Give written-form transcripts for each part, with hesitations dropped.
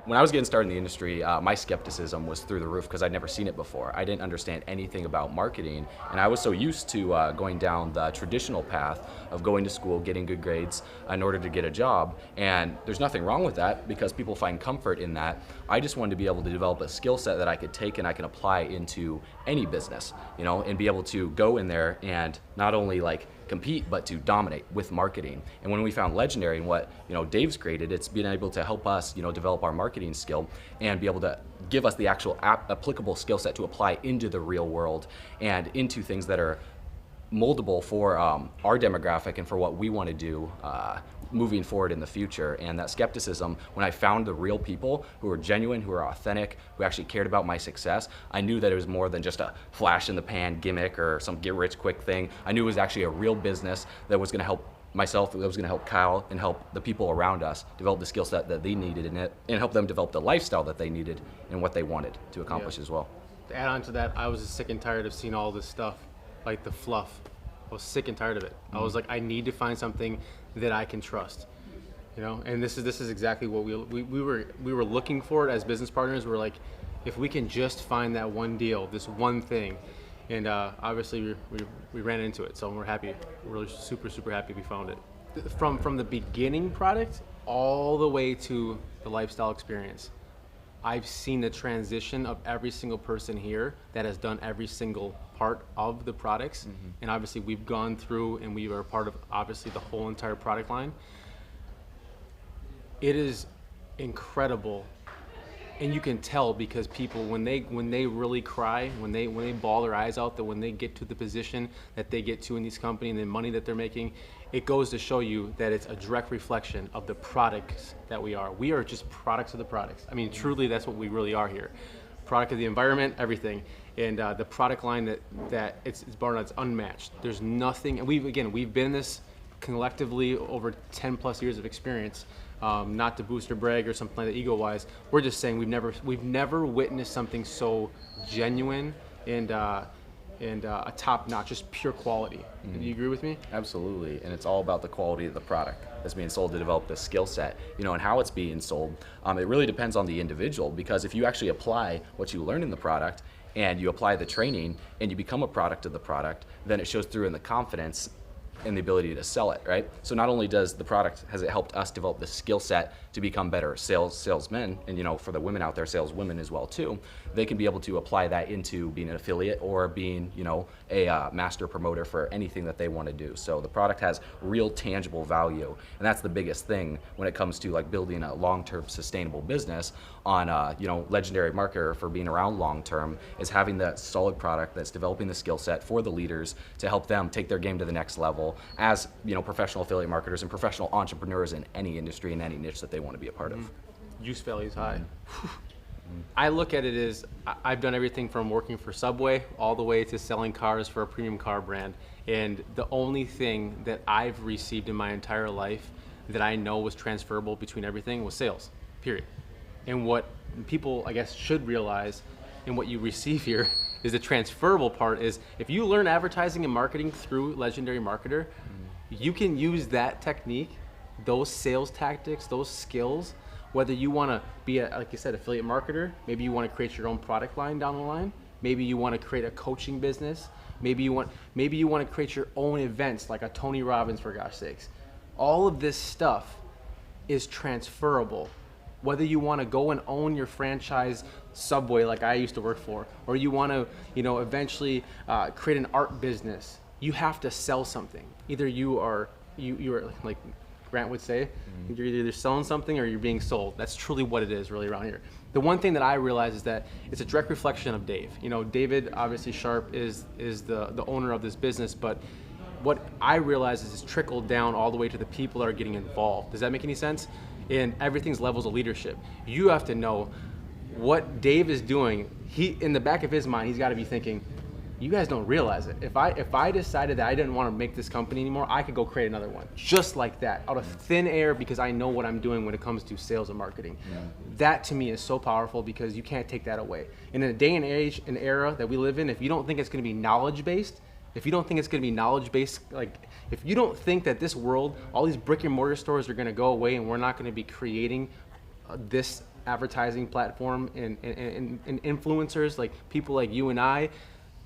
when I was getting started in the industry, my skepticism was through the roof because I'd never seen it before. I didn't understand anything about marketing, and I was so used to going down the traditional path of going to school, getting good grades in order to get a job. And there's nothing wrong with that because people find comfort in that. I just wanted to be able to develop a skill set that I could take and I can apply into any business, and be able to go in there and not only like compete, but to dominate with marketing. And when we found Legendary and what Dave's created, it's been able to help us develop our marketing skill and be able to give us the actual applicable skill set to apply into the real world and into things that are moldable for our demographic and for what we want to do moving forward in the future. And that skepticism, when I found the real people who were genuine, who were authentic, who actually cared about my success, I knew that it was more than just a flash in the pan gimmick or some get rich quick thing. I knew it was actually a real business that was going to help myself, that was going to help Kyle and help the people around us develop the skill set that they needed in it and help them develop the lifestyle that they needed and what they wanted to accomplish as well. To add on to that, I was just sick and tired of seeing all this stuff, like the fluff. I was sick and tired of it. I was like, I need to find something that I can trust, And this is exactly what we were looking for it as business partners. We're like, if we can just find that one deal, this one thing, and obviously we ran into it. So we're happy. We're really super happy we found it. From the beginning product all the way to the lifestyle experience. I've seen the transition of every single person here that has done every single part of the products. And obviously we've gone through and we are part of obviously the whole entire product line. It is incredible. And you can tell because people, when they really cry, when they bawl their eyes out, that when they get to the position that they get to in these companies and the money that they're making, it goes to show you that it's a direct reflection of the products that we are. We are just products of the products. I mean, truly, that's what we really are here. Product of the environment, everything. And the product line that it's bar none, it's unmatched. There's nothing, and we've been in this collectively over 10 plus years of experience. Not to boost or brag or something like that ego-wise. We're just saying we've never witnessed something so genuine and a top-notch, just pure quality. Do you agree with me? Absolutely, and it's all about the quality of the product that's being sold to develop the skill set, and how it's being sold. It really depends on the individual, because if you actually apply what you learn in the product and you apply the training and you become a product of the product, then it shows through in the confidence and the ability to sell it, right? So not only has it helped us develop the skill set to become better salesmen, and for the women out there, saleswomen as well too, they can be able to apply that into being an affiliate or being, a master promoter for anything that they want to do. So the product has real tangible value, and that's the biggest thing when it comes to like building a long-term sustainable business on Legendary Marketer for being around long-term, is having that solid product that's developing the skill set for the leaders to help them take their game to the next level as professional affiliate marketers and professional entrepreneurs in any industry and any niche that they want to be a part of. Use value is high. I look at it as I've done everything from working for Subway all the way to selling cars for a premium car brand, and the only thing that I've received in my entire life that I know was transferable between everything was sales, period. And what people, I guess, should realize and what you receive here is the transferable part is if you learn advertising and marketing through Legendary Marketer, you can use that technique, those sales tactics, those skills, whether you want to be like you said, affiliate marketer, maybe you want to create your own product line down the line, maybe you want to create a coaching business, maybe you want to create your own events like a Tony Robbins, for gosh sakes. All of this stuff is transferable. Whether you want to go and own your franchise Subway like I used to work for, or you want to, eventually create an art business, you have to sell something. Either you are like Grant would say, you're either selling something or you're being sold. That's truly what it is really around here. The one thing that I realize is that it's a direct reflection of Dave. David, obviously Sharp, is the owner of this business, but what I realize is it's trickled down all the way to the people that are getting involved. Does that make any sense? And everything's levels of leadership. You have to know what Dave is doing. In the back of his mind, he's got to be thinking, you guys don't realize it. If I decided that I didn't want to make this company anymore, I could go create another one just like that, out of thin air, because I know what I'm doing when it comes to sales and marketing. That to me is so powerful because you can't take that away. And in a day and age and era that we live in, if you don't think it's going to be knowledge-based, like if you don't think that this world, all these brick and mortar stores are going to go away and we're not going to be creating this advertising platform and influencers, like people like you and I,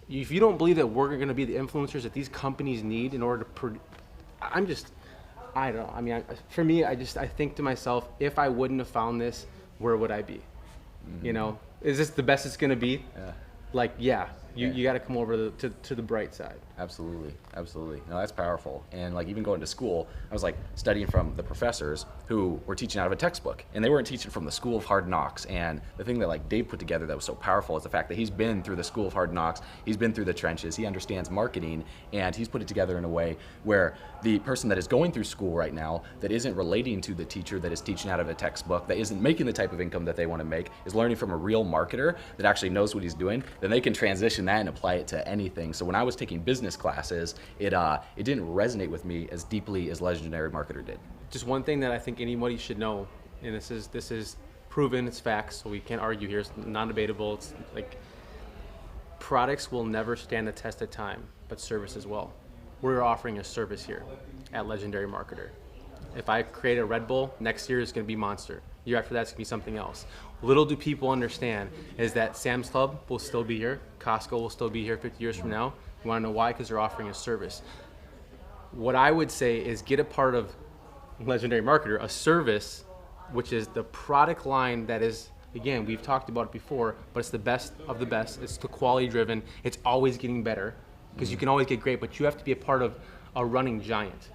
if you don't believe that we're going to be the influencers that these companies need in order to I don't know. I mean, for me, I think to myself, if I wouldn't have found this, where would I be? You know, is this the best it's going to be? Yeah. Like, yeah, you got to come over to the bright side. Absolutely, absolutely. No, that's powerful. And like even going to school, I was like studying from the professors who were teaching out of a textbook, and they weren't teaching from the School of Hard Knocks. And the thing that like Dave put together that was so powerful is the fact that he's been through the School of Hard Knocks, he's been through the trenches, he understands marketing, and he's put it together in a way where the person that is going through school right now that isn't relating to the teacher that is teaching out of a textbook, that isn't making the type of income that they want to make, is learning from a real marketer that actually knows what he's doing, then they can transition that and apply it to anything. So when I was taking business classes, it didn't resonate with me as deeply as Legendary Marketer did. Just one thing that I think anybody should know, and this is proven, it's facts, so we can't argue here, it's non-debatable. It's like products will never stand the test of time, but services will. We're offering a service here at Legendary Marketer. If I create a Red Bull, next year is going to be Monster. Year after that's going to be something else. Little do people understand is that Sam's Club will still be here, Costco will still be here 50 years from now. You want to know why? Because they're offering a service. What I would say is get a part of Legendary Marketer, a service, which is the product line that is, again, we've talked about it before, but it's the best of the best. It's the quality driven. It's always getting better because you can always get great, but you have to be a part of a running giant.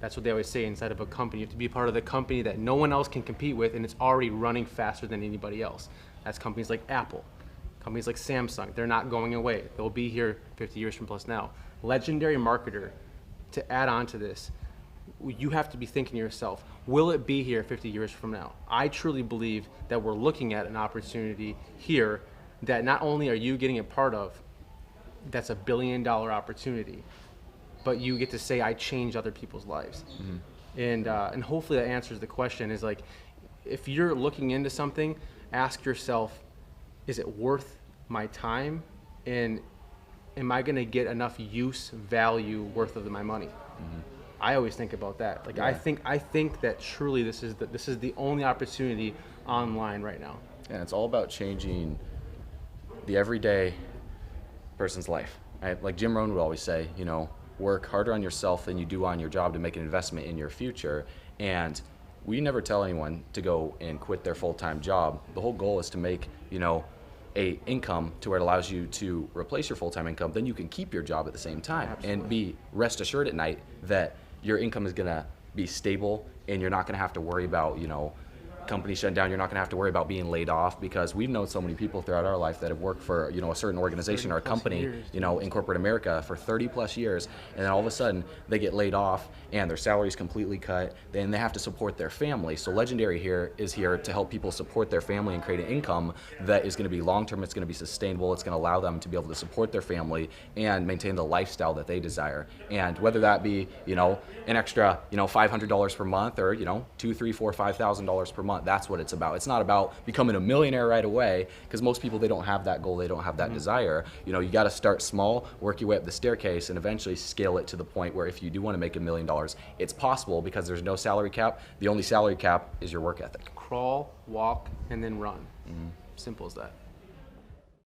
That's what they always say inside of a company. You have to be a part of the company that no one else can compete with, and it's already running faster than anybody else. That's companies like Apple, companies like Samsung. They're not going away. They'll be here 50 years from plus now. Legendary Marketer, to add on to this, you have to be thinking to yourself, will it be here 50 years from now? I truly believe that we're looking at an opportunity here that not only are you getting a part of, that's $1 billion opportunity, but you get to say, I change other people's lives. Mm-hmm. And hopefully that answers the question is like, if you're looking into something, ask yourself, is it worth my time? And am I gonna get enough value worth of my money? Mm-hmm. I always think about that. Like, yeah. I think that truly this is the only opportunity online right now. And it's all about changing the everyday person's life. Right? Like Jim Rohn would always say, you know, work harder on yourself than you do on your job to make an investment in your future. And we never tell anyone to go and quit their full-time job. The whole goal is to make, you know, a income to where it allows you to replace your full-time income. Then you can keep your job at the same time. Absolutely. And be rest assured at night that your income is gonna be stable and you're not gonna have to worry about, you know, company shutting down. You're not going to have to worry about being laid off, because we've known so many people throughout our life that have worked for, you know, a certain organization or a company, you know, in corporate America for 30 plus years, and then all of a sudden they get laid off and their salary is completely cut, then they have to support their family. So Legendary is here to help people support their family and create an income that is going to be long-term, it's going to be sustainable, it's going to allow them to be able to support their family and maintain the lifestyle that they desire. And whether that be, you know, an extra, you know, $500 per month or, you know, $2,000, $3,000, $4,000, $5,000 per month, that's what it's about. It's not about becoming a millionaire right away, because most people, they don't have that goal, they don't have that desire. You know, you got to start small, work your way up the staircase, and eventually scale it to the point where if you do want to make $1 million, it's possible, because there's no salary cap. The only salary cap is your work ethic. Crawl, walk, and then run. Simple as that.